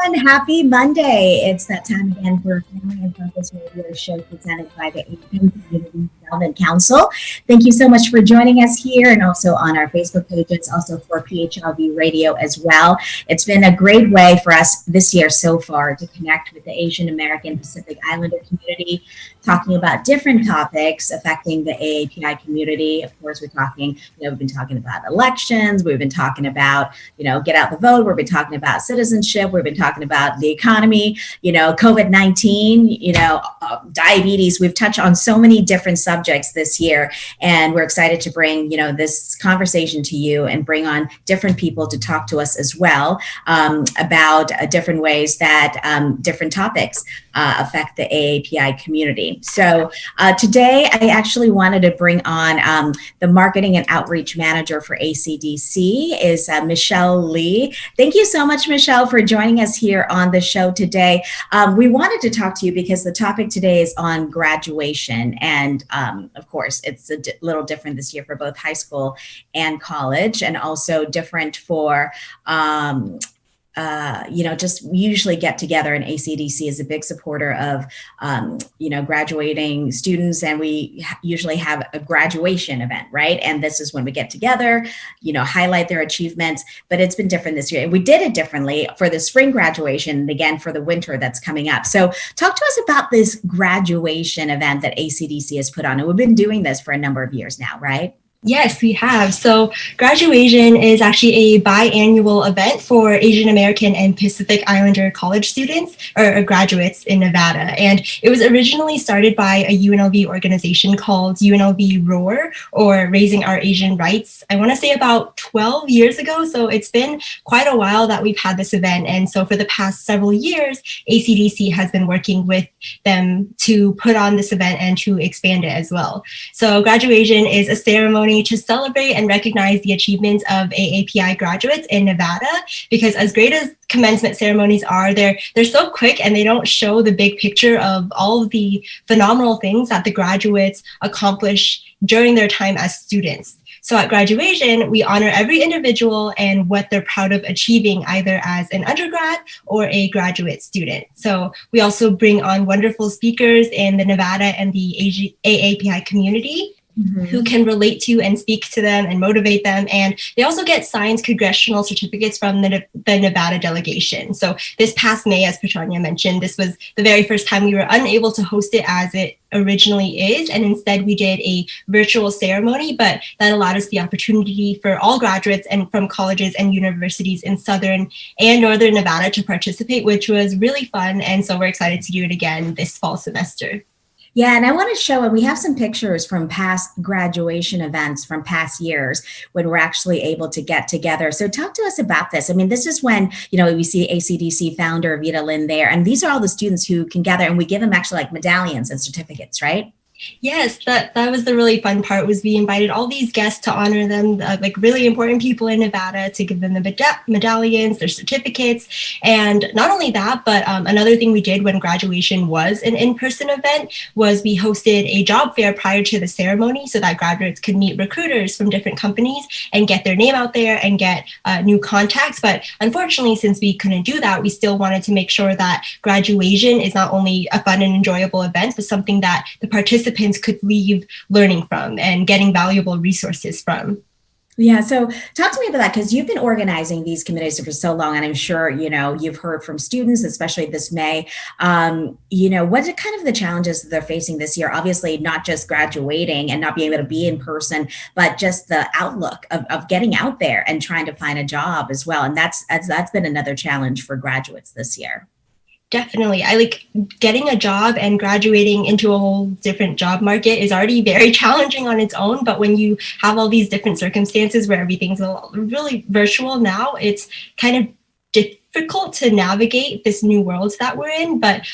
everyone. Happy Monday. It's that time again for Family and Focus Radio Show presented by the Asian Community Development Council. Thank you so much for joining us here and also on our Facebook pages, also for PHLV Radio as well. It's been a great way for us this year so far to connect with the Asian American Pacific Islander community, talking about different topics affecting the AAPI community. Of course, we've been talking about elections. We've been talking about, get out the vote. We've been talking about citizenship. We've been talking about the economy, COVID-19, diabetes. We've touched on so many different subjects this year, and we're excited to bring, this conversation to you and bring on different people to talk to us as well about different ways that different topics affect the AAPI community. So today I actually wanted to bring on the Marketing and Outreach Manager for ACDC is Michelle Lee. Thank you so much, Michelle, for joining us here on the show today. We wanted to talk to you because the topic today is on graduation. And of course, it's a little different this year for both high school and college, and also different for just we usually get together, and ACDC is a big supporter of, graduating students, and we usually have a graduation event, right? And this is when we get together, highlight their achievements, but it's been different this year. And we did it differently for the spring graduation and again for the winter that's coming up. So talk to us about this graduation event that ACDC has put on. And we've been doing this for a number of years now, right? Yes, we have. So graduation is actually a biannual event for Asian American and Pacific Islander college students or graduates in Nevada. And it was originally started by a UNLV organization called UNLV ROAR, or Raising Our Asian Rights. I want to say about 12 years ago. So it's been quite a while that we've had this event. And so for the past several years, ACDC has been working with them to put on this event and to expand it as well. So graduation is a ceremony to celebrate and recognize the achievements of AAPI graduates in Nevada, because as great as commencement ceremonies are, they're so quick and they don't show the big picture of all of the phenomenal things that the graduates accomplish during their time as students. So at graduation, we honor every individual and what they're proud of achieving, either as an undergrad or a graduate student. So we also bring on wonderful speakers in the Nevada and the AAPI community, who can relate to and speak to them and motivate them. And they also get signed congressional certificates from the Nevada delegation. So this past May, as Petrania mentioned, this was the very first time we were unable to host it as it originally is. And instead we did a virtual ceremony, but that allowed us the opportunity for all graduates and from colleges and universities in Southern and Northern Nevada to participate, which was really fun. And so we're excited to do it again this fall semester. Yeah, and I want to show, and we have some pictures from past graduation events from past years when we're actually able to get together. So talk to us about this. I mean, this is when, we see ACDC founder Vita Lynn there, and these are all the students who can gather, and we give them actually like medallions and certificates, right? Yes, that was the really fun part, was we invited all these guests to honor them, like really important people in Nevada, to give them the medallions, their certificates. And not only that, but another thing we did when graduation was an in-person event was we hosted a job fair prior to the ceremony so that graduates could meet recruiters from different companies and get their name out there and get new contacts. But unfortunately, since we couldn't do that, we still wanted to make sure that graduation is not only a fun and enjoyable event, but something that the participants could leave learning from and getting valuable resources from. Yeah. So talk to me about that, because you've been organizing these committees for so long, and I'm sure, you've heard from students, especially this May, what are kind of the challenges that they're facing this year? Obviously, not just graduating and not being able to be in person, but just the outlook of getting out there and trying to find a job as well. And that's been another challenge for graduates this year. Definitely. I like getting a job, and graduating into a whole different job market is already very challenging on its own. But when you have all these different circumstances where everything's really virtual now, it's kind of difficult to navigate this new world that we're in. But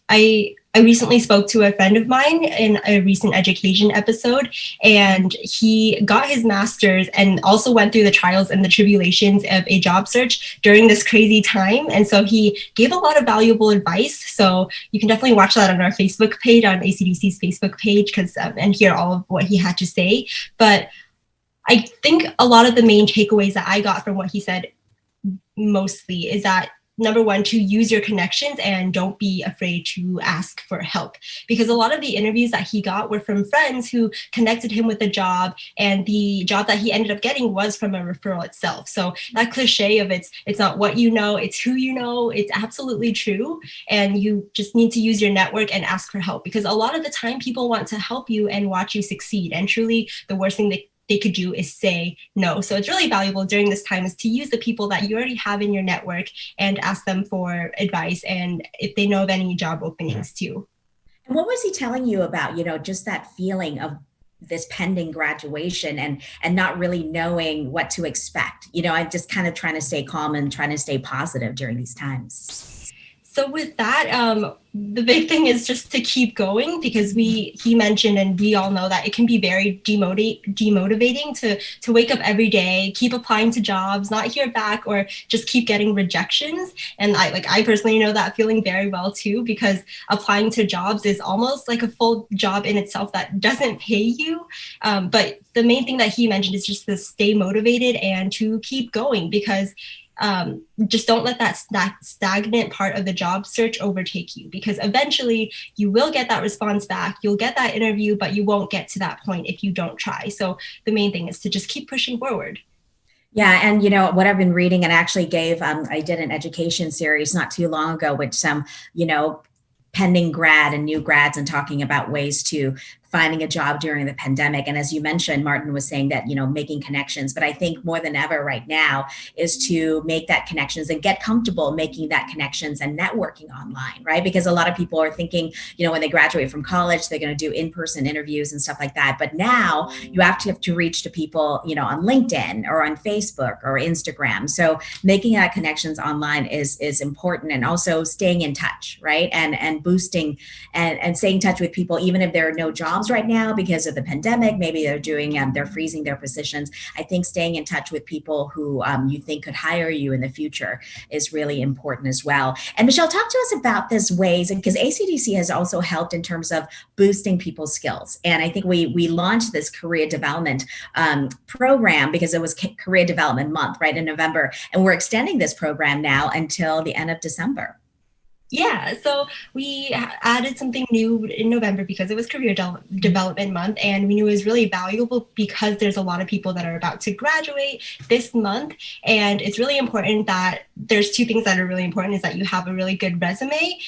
I recently spoke to a friend of mine in a recent education episode, and he got his master's and also went through the trials and the tribulations of a job search during this crazy time. And so he gave a lot of valuable advice. So you can definitely watch that on our Facebook page, on ACDC's Facebook page, and hear all of what he had to say. But I think a lot of the main takeaways that I got from what he said mostly is that number one, to use your connections and don't be afraid to ask for help, because a lot of the interviews that he got were from friends who connected him with a job, and the job that he ended up getting was from a referral itself. So that cliche of it's not what you know, it's who you know, it's absolutely true. And you just need to use your network and ask for help, because a lot of the time people want to help you and watch you succeed. And truly the worst thing they could do is say no. So it's really valuable during this time is to use the people that you already have in your network and ask them for advice, and if they know of any job openings too. And what was he telling you about, just that feeling of this pending graduation and not really knowing what to expect? I'm just kind of trying to stay calm and trying to stay positive during these times. So with that, the big thing is just to keep going, because he mentioned, and we all know, that it can be very demotivating to wake up every day, keep applying to jobs, not hear back, or just keep getting rejections. And I personally know that feeling very well too, because applying to jobs is almost like a full job in itself that doesn't pay you. But the main thing that he mentioned is just to stay motivated and to keep going, because just don't let that stagnant part of the job search overtake you, because eventually you will get that response back, you'll get that interview, but you won't get to that point if you don't try. So the main thing is to just keep pushing forward. Yeah. And what I've been reading, and actually I did an education series not too long ago with some, pending grad and new grads, and talking about ways to finding a job during the pandemic. And as you mentioned, Martin was saying that, making connections, but I think more than ever right now is to make that connections and get comfortable making that connections and networking online, right? Because a lot of people are thinking, when they graduate from college, they're going to do in-person interviews and stuff like that. But now you have to reach to people, on LinkedIn or on Facebook or Instagram. So making that connections online is important, and also staying in touch, right? And boosting and staying in touch with people, even if there are no jobs right now because of the pandemic. Maybe they're freezing their positions. I think staying in touch with people who you think could hire you in the future is really important as well. And Michelle, talk to us about this ways, because ACDC has also helped in terms of boosting people's skills. And I think we launched this career development program because it was Career Development Month, right, in November. And we're extending this program now until the end of December. Yeah, so we added something new in November because it was Career Development Month, and we knew it was really valuable because there's a lot of people that are about to graduate this month, and it's really important that there's two things that are really important is that you have a really good resume,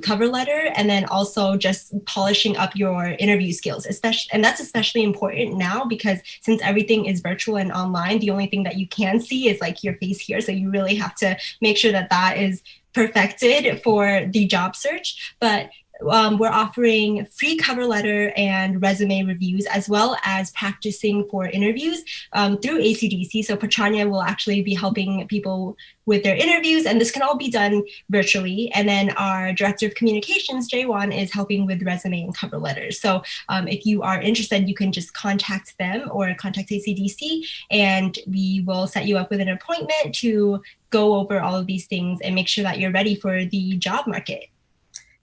cover letter, and then also just polishing up your interview skills, and that's especially important now because since everything is virtual and online, the only thing that you can see is your face here, so you really have to make sure that that is perfected for the job search. But we're offering free cover letter and resume reviews, as well as practicing for interviews through ACDC. So Patrania will actually be helping people with their interviews, and this can all be done virtually. And then our Director of Communications, Jaywan, is helping with resume and cover letters. So if you are interested, you can just contact them or contact ACDC, and we will set you up with an appointment to go over all of these things and make sure that you're ready for the job market.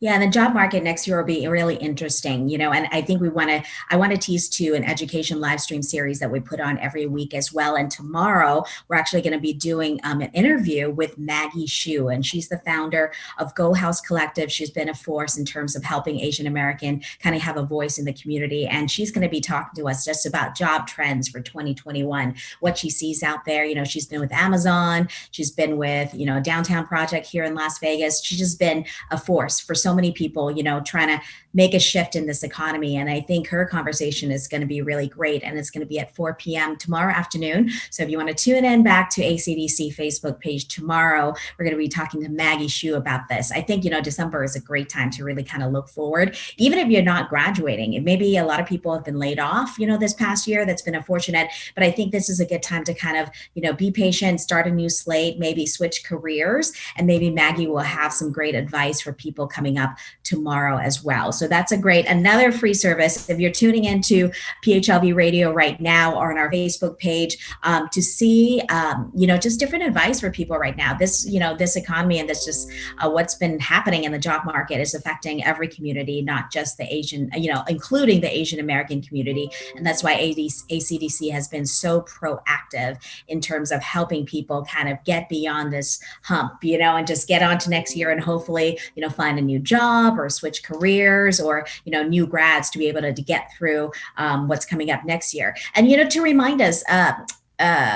Yeah, and the job market next year will be really interesting, and I think I want to tease to an education live stream series that we put on every week as well. And tomorrow we're actually going to be doing an interview with Maggie Hsu, and she's the founder of Go House Collective. She's been a force in terms of helping Asian American kind of have a voice in the community. And she's going to be talking to us just about job trends for 2021, what she sees out there. She's been with Amazon, she's been with, Downtown Project here in Las Vegas. She's just been a force for so many people, trying to make a shift in this economy. And I think her conversation is going to be really great. And it's going to be at 4 p.m. tomorrow afternoon. So if you want to tune in back to ACDC Facebook page tomorrow, we're going to be talking to Maggie Hsu about this. I think, December is a great time to really kind of look forward, even if you're not graduating. It maybe a lot of people have been laid off, this past year. That's been unfortunate. But I think this is a good time to kind of, be patient, start a new slate, maybe switch careers. And maybe Maggie will have some great advice for people coming up up tomorrow as well. So that's another free service. If you're tuning into PHLV Radio right now or on our Facebook page, to see, just different advice for people right now. This economy and this just what's been happening in the job market is affecting every community, not just the Asian, including the Asian American community. And that's why ACDC has been so proactive in terms of helping people kind of get beyond this hump, and just get on to next year and hopefully, find a new job or switch careers or, new grads to be able to get through what's coming up next year. And, to remind us,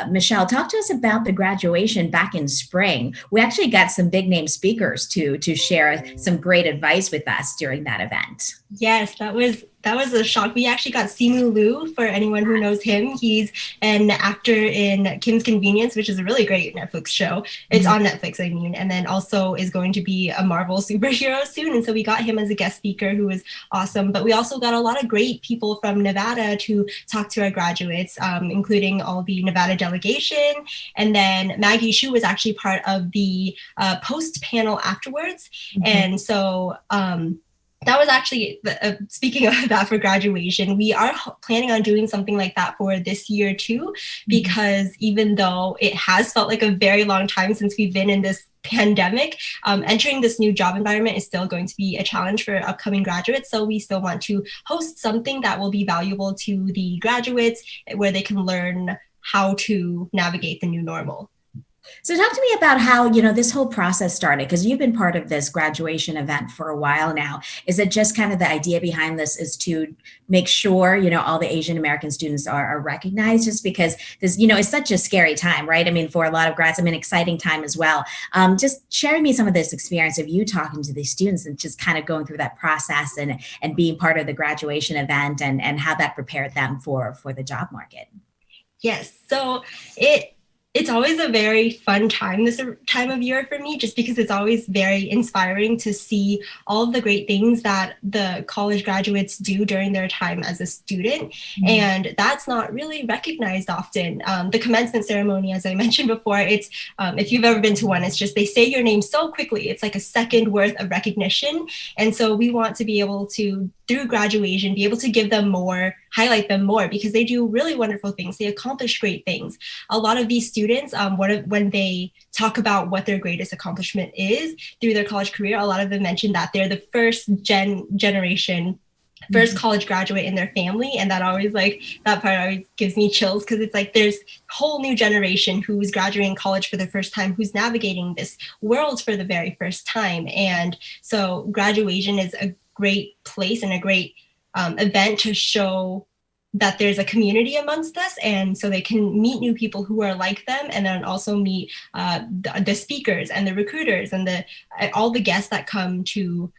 Michelle, talk to us about the graduation back in spring. We actually got some big name speakers to share some great advice with us during that event. Yes, that was a shock. We actually got Simu Liu, for anyone who knows him. He's an actor in Kim's Convenience, which is a really great Netflix show. It's on Netflix, I mean, and then also is going to be a Marvel superhero soon. And so we got him as a guest speaker, who was awesome. But we also got a lot of great people from Nevada to talk to our graduates, including all the Nevada delegation. And then Maggie Shu was actually part of the post panel afterwards. And so that was actually, speaking of that for graduation, we are planning on doing something like that for this year too, because even though it has felt like a very long time since we've been in this pandemic, entering this new job environment is still going to be a challenge for upcoming graduates. So we still want to host something that will be valuable to the graduates, where they can learn how to navigate the new normal. So talk to me about how, this whole process started, because you've been part of this graduation event for a while now. Is it just kind of the idea behind this is to make sure, all the Asian American students are recognized, just because this, it's such a scary time, right? I mean, for a lot of grads, exciting time as well. Just sharing me some of this experience of you talking to these students and just kind of going through that process and being part of the graduation event and how that prepared them for the job market. Yes. So it's always a very fun time, this time of year for me, just because it's always very inspiring to see all of the great things that the college graduates do during their time as a student. And that's not really recognized often. The commencement ceremony, as I mentioned before, it's, if you've ever been to one, it's just, they say your name so quickly. It's like a second worth of recognition. And so we want to be able to, through graduation, be able to give them more, highlight them more, because they do really wonderful things. They accomplish great things. A lot of these students, when they talk about what their greatest accomplishment is through their college career, a lot of them mention that they're the first generation, first college graduate in their family. And that part always gives me chills, because it's like there's a whole new generation who's graduating college for the first time, who's navigating this world for the very first time. And so graduation is a great place and a great event to show that there's a community amongst us, and so they can meet new people who are like them, and then also meet the speakers and the recruiters and all the guests that come to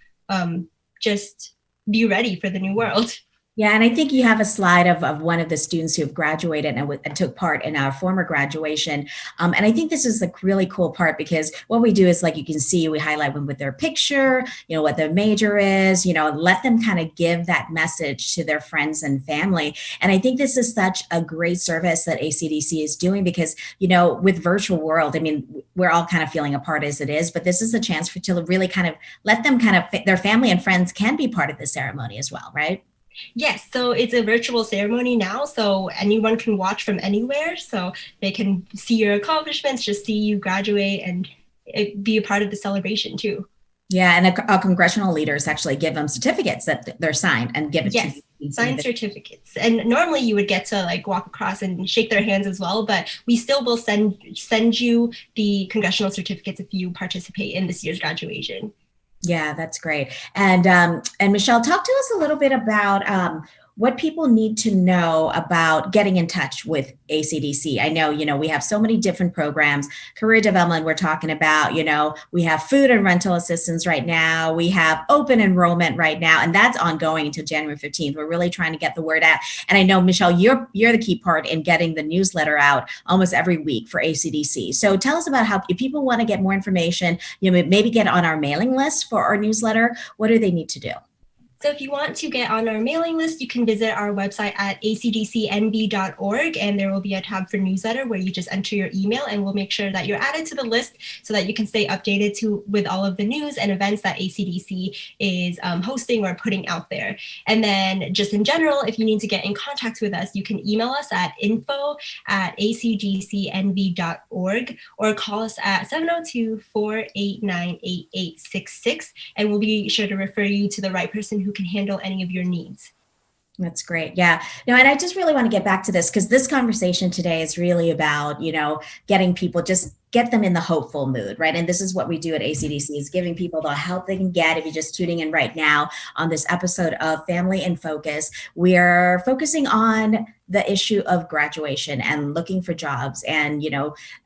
just be ready for the new world. Yeah, and I think you have a slide of one of the students who have graduated and took part in our former graduation. And I think this is the really cool part, because what we do is, like you can see, we highlight them with their picture, what their major is, let them kind of give that message to their friends and family. And I think this is such a great service that ACDC is doing, because, with virtual world, we're all kind of feeling apart as it is, but this is a chance to really kind of let them their family and friends can be part of the ceremony as well, right? Yes, so it's a virtual ceremony now, so anyone can watch from anywhere, so they can see your accomplishments, just see you graduate, and be a part of the celebration too. Yeah, and our congressional leaders actually give them certificates that they're signed and give it to you. Signed certificates. And normally you would get to walk across and shake their hands as well, but we still will send you the congressional certificates if you participate in this year's graduation. Yeah, that's great. And Michelle, talk to us a little bit about what people need to know about getting in touch with ACDC. I know, we have so many different programs, career development we're talking about, we have food and rental assistance right now. We have open enrollment right now, and that's ongoing until January 15th. We're really trying to get the word out. And I know, Michelle, you're the key part in getting the newsletter out almost every week for ACDC. So tell us about how, if people want to get more information, maybe get on our mailing list for our newsletter, what do they need to do? So if you want to get on our mailing list, you can visit our website at acdcnv.org, and there will be a tab for newsletter where you just enter your email, and we'll make sure that you're added to the list so that you can stay updated with all of the news and events that ACDC is hosting or putting out there. And then just in general, if you need to get in contact with us, you can email us at info@acdcnv.org or call us at 702-489-8866, and we'll be sure to refer you to the right person who can handle any of your needs. That's great. Yeah. No, and I just really want to get back to this because this conversation today is really about, getting people, just get them in the hopeful mood, right? And this is what we do at ACDC, is giving people the help they can get. If you're just tuning in right now on this episode of Family in Focus, we are focusing on the issue of graduation and looking for jobs and,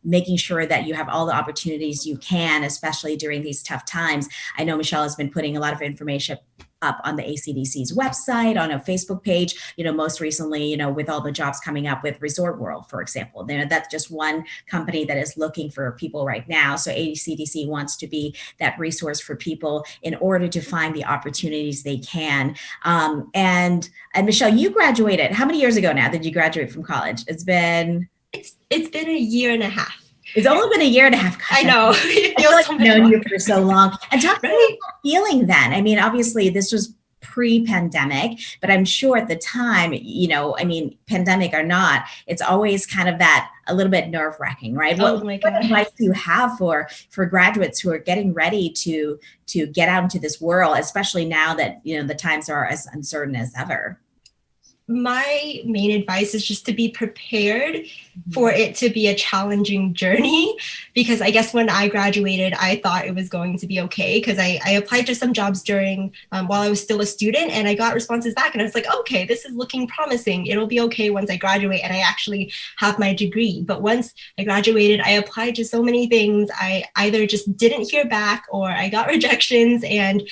making sure that you have all the opportunities you can, especially during these tough times. I know Michelle has been putting a lot of information up on the ACDC's website, on a Facebook page, most recently, with all the jobs coming up with Resort World, for example. That's just one company that is looking for people right now. So ACDC wants to be that resource for people in order to find the opportunities they can. And Michelle, you graduated. How many years ago now did you graduate from college? It's been a year and a half. It's only been a year and a half. Gosh, I know. It feels like I've known you for so long. And talk about that feeling then. I mean, obviously this was pre-pandemic, but I'm sure at the time, pandemic or not, it's always kind of that a little bit nerve-wracking, right? Oh my God. What advice do you have for graduates who are getting ready to get out into this world, especially now that, the times are as uncertain as ever? My main advice is just to be prepared for it to be a challenging journey, because I guess when I graduated, I thought it was going to be okay, because I applied to some jobs during while I was still a student, and I got responses back, and I was like, okay, this is looking promising. It'll be okay once I graduate and I actually have my degree. But once I graduated, I applied to so many things. I either just didn't hear back or I got rejections, and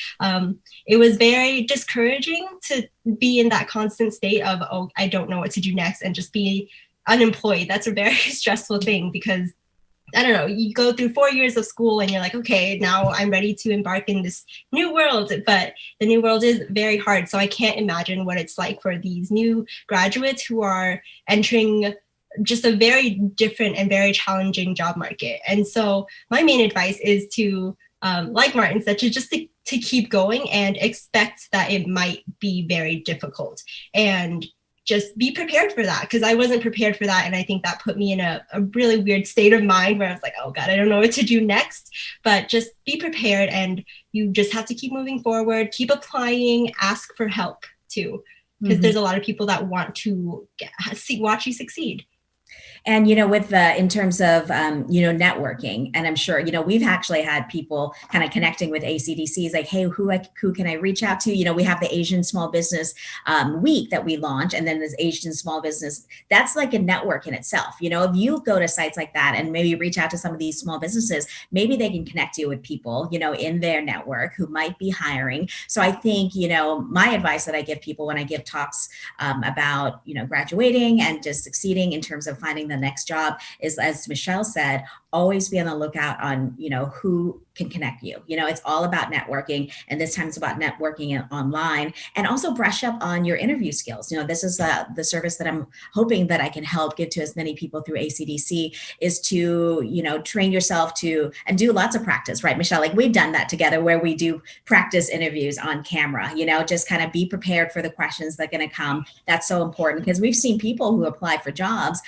it was very discouraging to be in that constant state of, oh, I don't know what to do next, and just be unemployed. That's a very stressful thing, because I don't know, you go through 4 years of school and you're like, okay, now I'm ready to embark in this new world, but the new world is very hard. So I can't imagine what it's like for these new graduates who are entering just a very different and very challenging job market. And so my main advice is to, like Martin said, to keep going and expect that it might be very difficult, and just be prepared for that, because I wasn't prepared for that. And I think that put me in a really weird state of mind where I was like, oh God, I don't know what to do next. But just be prepared, and you just have to keep moving forward, keep applying, ask for help too, because there's a lot of people that want to watch you succeed. And, with in terms of, networking, and I'm sure, we've actually had people kind of connecting with ACDCs like, hey, who can I reach out to? We have the Asian Small Business Week that we launch, and then there's Asian Small Business. That's like a network in itself. If you go to sites like that and maybe reach out to some of these small businesses, maybe they can connect you with people, in their network who might be hiring. So I think, my advice that I give people when I give talks about, graduating and just succeeding in terms of finding the next job is, as Michelle said, always be on the lookout on, who can connect you. It's all about networking, and this time it's about networking online, and also brush up on your interview skills. This is the service that I'm hoping that I can help give to as many people through ACDC, is to, train yourself and do lots of practice, right, Michelle? Like we've done that together, where we do practice interviews on camera, just kind of be prepared for the questions that are going to come. That's so important, because we've seen people who apply for jobs,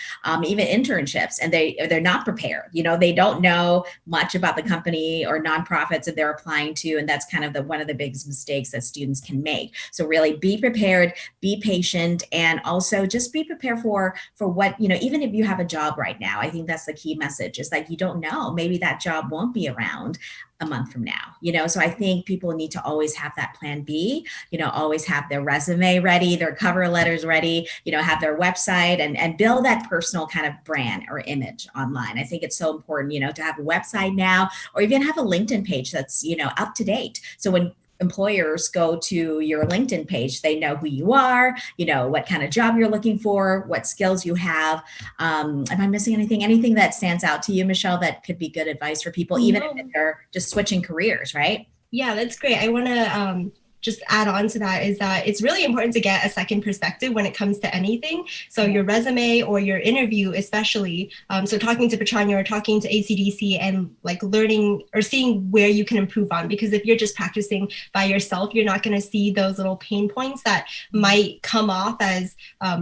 even internships, and they're not prepared. They don't know much about the company or nonprofits that they're applying to. And that's kind of one of the biggest mistakes that students can make. So really be prepared, be patient, and also just be prepared for what, even if you have a job right now, I think that's the key message, is like, you don't know, maybe that job won't be around a month from now, so I think people need to always have that plan B, always have their resume ready, their cover letters ready, have their website, and build that personal kind of brand or image online. I think it's so important, to have a website now, or even have a LinkedIn page that's, up to date. So when employers go to your LinkedIn page, they know who you are, what kind of job you're looking for, what skills you have. Am I missing anything that stands out to you, Michelle, that could be good advice for people, even if they're just switching careers, right? Yeah, that's great. I want to just add on to that is that it's really important to get a second perspective when it comes to anything. So your resume or your interview, especially. So talking to Petrania or talking to ACDC and like learning or seeing where you can improve on, because if you're just practicing by yourself, you're not going to see those little pain points that might come off as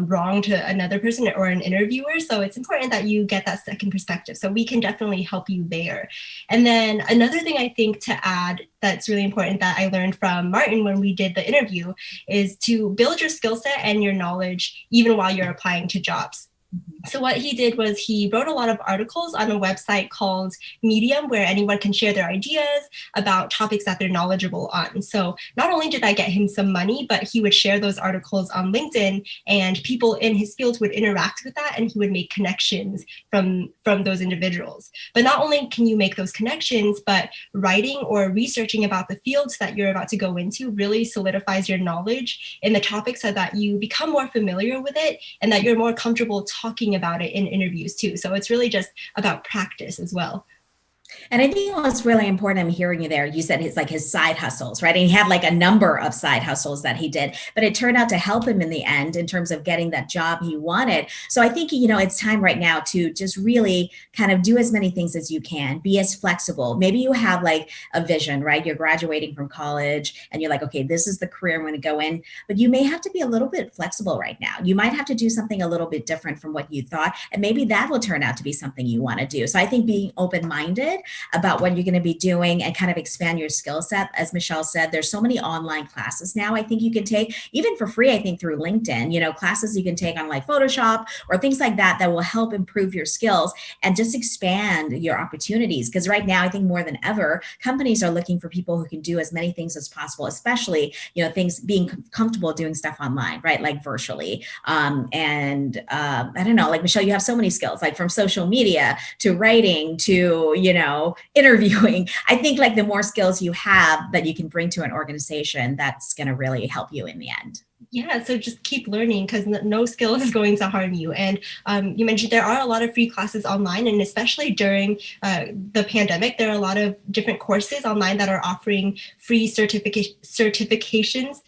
wrong to another person or an interviewer. So it's important that you get that second perspective. So we can definitely help you there. And then another thing I think to add that's really important that I learned from Martin when we did the interview is to build your skill set and your knowledge even while you're applying to jobs. So what he did was he wrote a lot of articles on a website called Medium, where anyone can share their ideas about topics that they're knowledgeable on. So not only did I get him some money, but he would share those articles on LinkedIn, and people in his field would interact with that, and he would make connections from those individuals. But not only can you make those connections, but writing or researching about the fields that you're about to go into really solidifies your knowledge in the topics so that you become more familiar with it and that you're more comfortable talking about it in interviews too. So it's really just about practice as well. And I think what's really important, I'm hearing you there, you said it's like his side hustles, right? And he had like a number of side hustles that he did, but it turned out to help him in the end in terms of getting that job he wanted. So I think, it's time right now to just really kind of do as many things as you can, be as flexible. Maybe you have like a vision, right? You're graduating from college and you're like, okay, this is the career I'm going to go in, but you may have to be a little bit flexible right now. You might have to do something a little bit different from what you thought, and maybe that will turn out to be something you want to do. So I think being open-minded about what you're going to be doing and kind of expand your skill set. As Michelle said, there's so many online classes now I think you can take, even for free, I think through LinkedIn, classes you can take on like Photoshop or things like that will help improve your skills and just expand your opportunities. Because right now, I think more than ever, companies are looking for people who can do as many things as possible, especially, things being comfortable doing stuff online, right? Like virtually. I don't know, like Michelle, you have so many skills, like from social media to writing to, interviewing. I think like the more skills you have that you can bring to an organization, that's going to really help you in the end. Yeah, so just keep learning because no skill is going to harm you. And you mentioned there are a lot of free classes online, and especially during the pandemic, there are a lot of different courses online that are offering free certifications.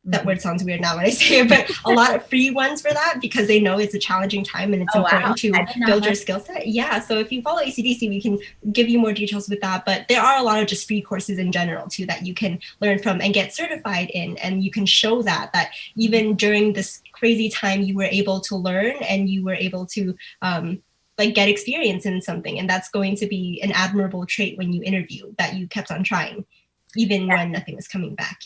That word sounds weird now when I say it, but a lot of free ones for that because they know it's a challenging time and it's important to build your skill set. Yeah, so if you follow ACDC, we can give you more details with that, but there are a lot of just free courses in general too that you can learn from and get certified in, and you can show that even during this crazy time you were able to learn and you were able to get experience in something, and that's going to be an admirable trait when you interview, that you kept on trying even when nothing was coming back.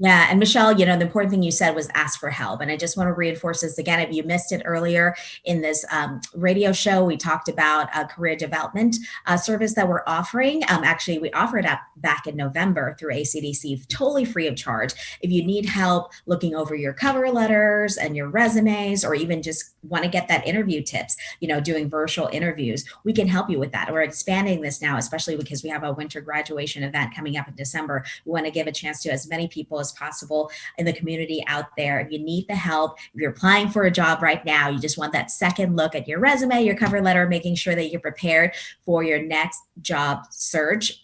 Yeah. And Michelle, the important thing you said was ask for help. And I just want to reinforce this again. If you missed it earlier in this radio show, we talked about a career development service that we're offering. Actually, we offered it back in November through ACDC, totally free of charge. If you need help looking over your cover letters and your resumes, or even just want to get that interview tips, doing virtual interviews, we can help you with that. We're expanding this now, especially because we have a winter graduation event coming up in December. We want to give a chance to as many people as possible in the community out there. If you need the help, if you're applying for a job right now, you just want that second look at your resume, your cover letter, making sure that you're prepared for your next job search,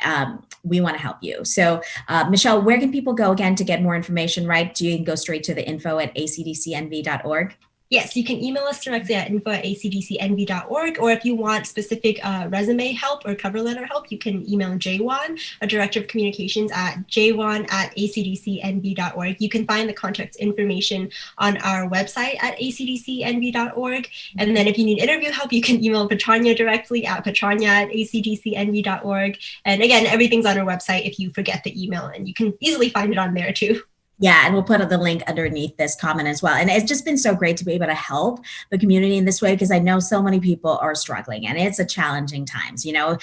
we want to help you. So Michelle, where can people go again to get more information, right? You can go straight to the info@acdcnv.org. Yes, you can email us directly at info@acdcnv.org, or if you want specific resume help or cover letter help, you can email Jaywan, our Director of Communications, at jaywan@acdcnv.org. You can find the contact information on our website at acdcnv.org. And then if you need interview help, you can email Petrania directly at petrania@acdcnv.org. And again, everything's on our website if you forget the email, and you can easily find it on there too. Yeah, and we'll put the link underneath this comment as well. And it's just been so great to be able to help the community in this way, because I know so many people are struggling and it's a challenging times. I know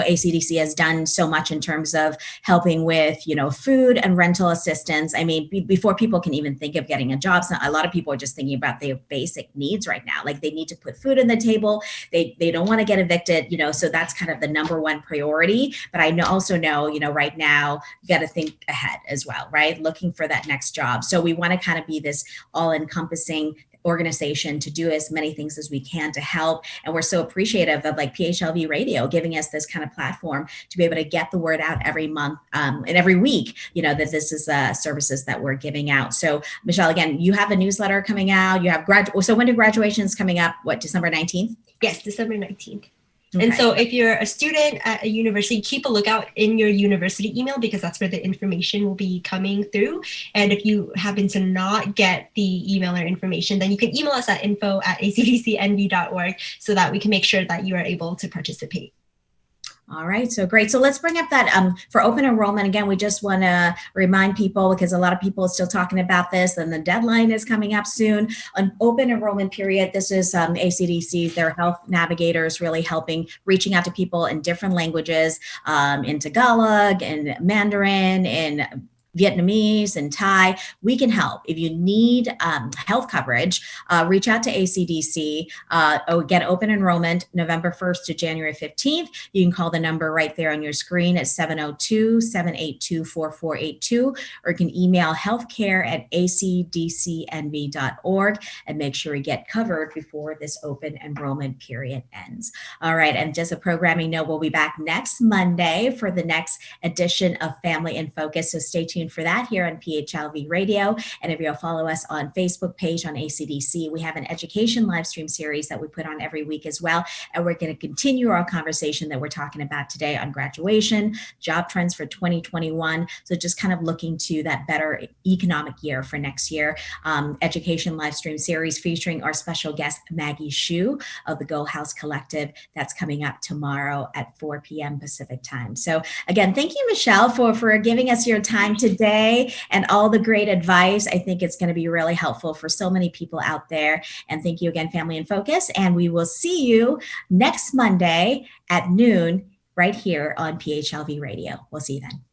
ACDC has done so much in terms of helping with, food and rental assistance. I mean, before people can even think of getting a job, so a lot of people are just thinking about their basic needs right now. Like they need to put food on the table. They don't want to get evicted, so that's kind of the number one priority. But I also know, right now you got to think ahead as well, right? Looking for that next job. So we want to kind of be this all-encompassing organization to do as many things as we can to help. And we're so appreciative of like PHLV Radio giving us this kind of platform to be able to get the word out every month and every week, that this is services that we're giving out. So Michelle, again, you have a newsletter coming out. You have so when do graduations coming up? What, December 19th? Yes, December 19th. Okay. And so if you're a student at a university, keep a lookout in your university email, because that's where the information will be coming through. And if you happen to not get the email or information, then you can email us at info@acdcnv.org so that we can make sure that you are able to participate. All right, so great. So let's bring up that for open enrollment. Again, we just want to remind people, because a lot of people are still talking about this, and the deadline is coming up soon. An open enrollment period, this is ACDC, their health navigators, really helping, reaching out to people in different languages, in Tagalog, in Mandarin, in Vietnamese and Thai. We can help. If you need health coverage, reach out to ACDC or get open enrollment November 1st to January 15th. You can call the number right there on your screen at 702-782-4482, or you can email healthcare@acdcnv.org and make sure you get covered before this open enrollment period ends. All right, and just a programming note, we'll be back next Monday for the next edition of Family in Focus, so stay tuned for that here on PHLV Radio. And if you'll follow us on Facebook page on ACDC, we have an education live stream series that we put on every week as well. And we're going to continue our conversation that we're talking about today on graduation, job trends for 2021. So just kind of looking to that better economic year for next year. Education live stream series featuring our special guest, Maggie Hsu of the Go House Collective. That's coming up tomorrow at 4 p.m. Pacific time. So again, thank you, Michelle, for giving us your time today and all the great advice. I think it's going to be really helpful for so many people out there. And thank you again, Family in Focus. And we will see you next Monday at noon right here on PHLV Radio. We'll see you then.